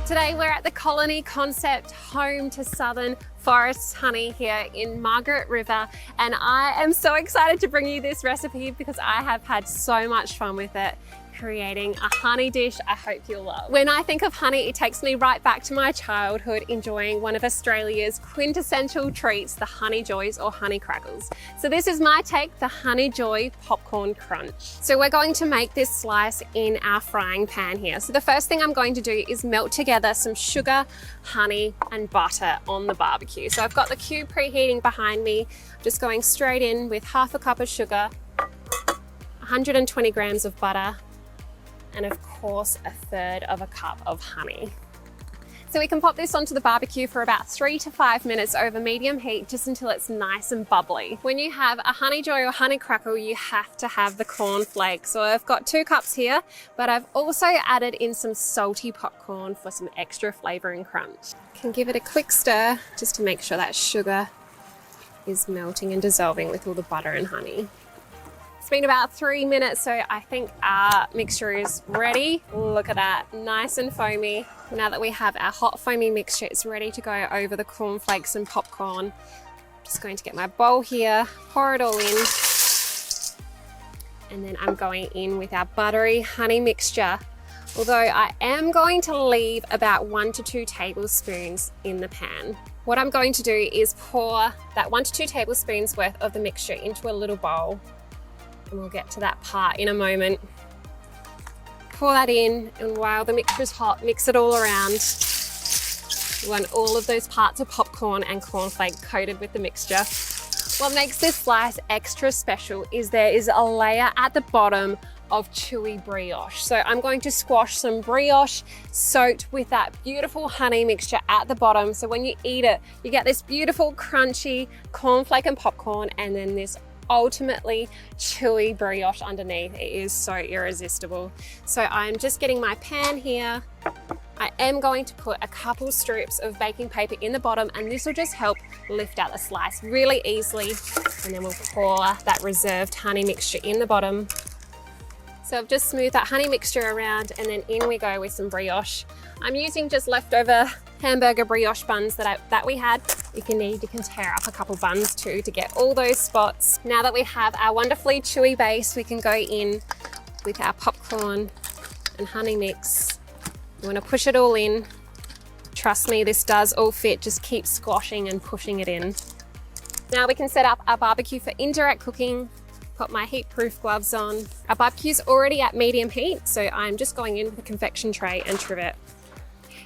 Today we're at the Colony Concept, home to Southern Forrest Honey here in Margaret River, and I am so excited to bring you this recipe because I have had so much fun with it, creating a honey dish I hope you'll love. When I think of honey, it takes me right back to my childhood, enjoying one of Australia's quintessential treats, the honey joys or honey crackles. So this is my take, the honey joy popcorn crunch. So we're going to make this slice in our frying pan here. So the first thing I'm going to do is melt together some sugar, honey and butter on the barbecue. So I've got the cube preheating behind me. I'm just going straight in with half a cup of sugar, 120 grams of butter, and of course a third of a cup of honey. So we can pop this onto the barbecue for about 3 to 5 minutes over medium heat, just until it's nice and bubbly. When you have a honey joy or honey crackle, you have to have the cornflake. So I've got 2 cups here, but I've also added in some salty popcorn for some extra flavor and crunch. Can give it a quick stir just to make sure that sugar is melting and dissolving with all the butter and honey. It's been about 3 minutes, so I think our mixture is ready. Look at that, nice and foamy. Now that we have our hot foamy mixture, it's ready to go over the cornflakes and popcorn. Just going to get my bowl here, pour it all in. And then I'm going in with our buttery honey mixture. Although I am going to leave about 1 to 2 tablespoons in the pan. What I'm going to do is pour that 1 to 2 tablespoons worth of the mixture into a little bowl. And we'll get to that part in a moment. Pour that in, and while the mixture is hot, mix it all around. You want all of those parts of popcorn and cornflake coated with the mixture. What makes this slice extra special is there is a layer at the bottom of chewy brioche. So I'm going to squash some brioche soaked with that beautiful honey mixture at the bottom. So when you eat it, you get this beautiful crunchy cornflake and popcorn, and then this ultimately chewy brioche underneath. It is so irresistible. So I'm just getting my pan here. I am going to put a couple strips of baking paper in the bottom, and this will just help lift out the slice really easily. And then we'll pour that reserved honey mixture in the bottom. So I've just smoothed that honey mixture around, and then in we go with some brioche. I'm using just leftover hamburger brioche buns that we had. If you need, you can tear up a couple buns too to get all those spots. Now that we have our wonderfully chewy base, we can go in with our popcorn and honey mix. You want to push it all in. Trust me, this does all fit. Just keep squashing and pushing it in. Now we can set up our barbecue for indirect cooking. Put my heat-proof gloves on. Our barbecue's already at medium heat, so I'm just going in with a convection tray and trivet.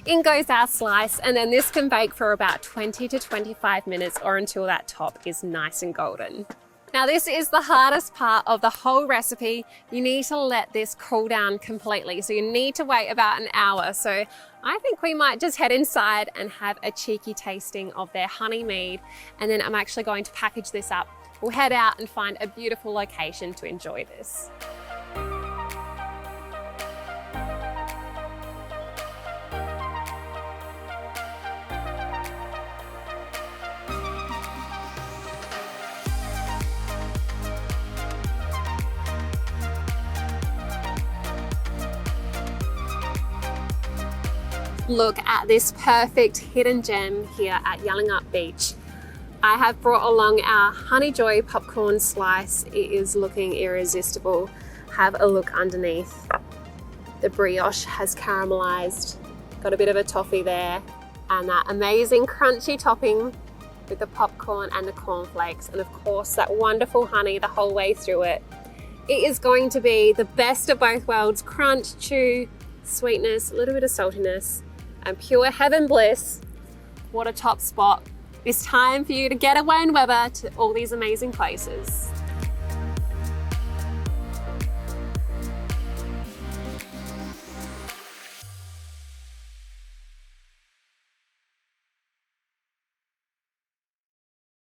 In goes our slice, and then this can bake for about 20 to 25 minutes or until that top is nice and golden. Now this is the hardest part of the whole recipe. You need to let this cool down completely. So you need to wait about an hour. So I think we might just head inside and have a cheeky tasting of their honey mead. And then I'm actually going to package this up. We'll head out and find a beautiful location to enjoy this. Look at this perfect hidden gem here at Yallingup Beach. I have brought along our Honey Joy popcorn slice. It is looking irresistible. Have a look underneath. The brioche has caramelized, got a bit of a toffee there, and that amazing crunchy topping with the popcorn and the cornflakes, and of course that wonderful honey the whole way through it. It is going to be the best of both worlds: crunch, chew, sweetness, a little bit of saltiness, and pure heaven bliss. What a top spot. It's time for you to get away in weather to all these amazing places.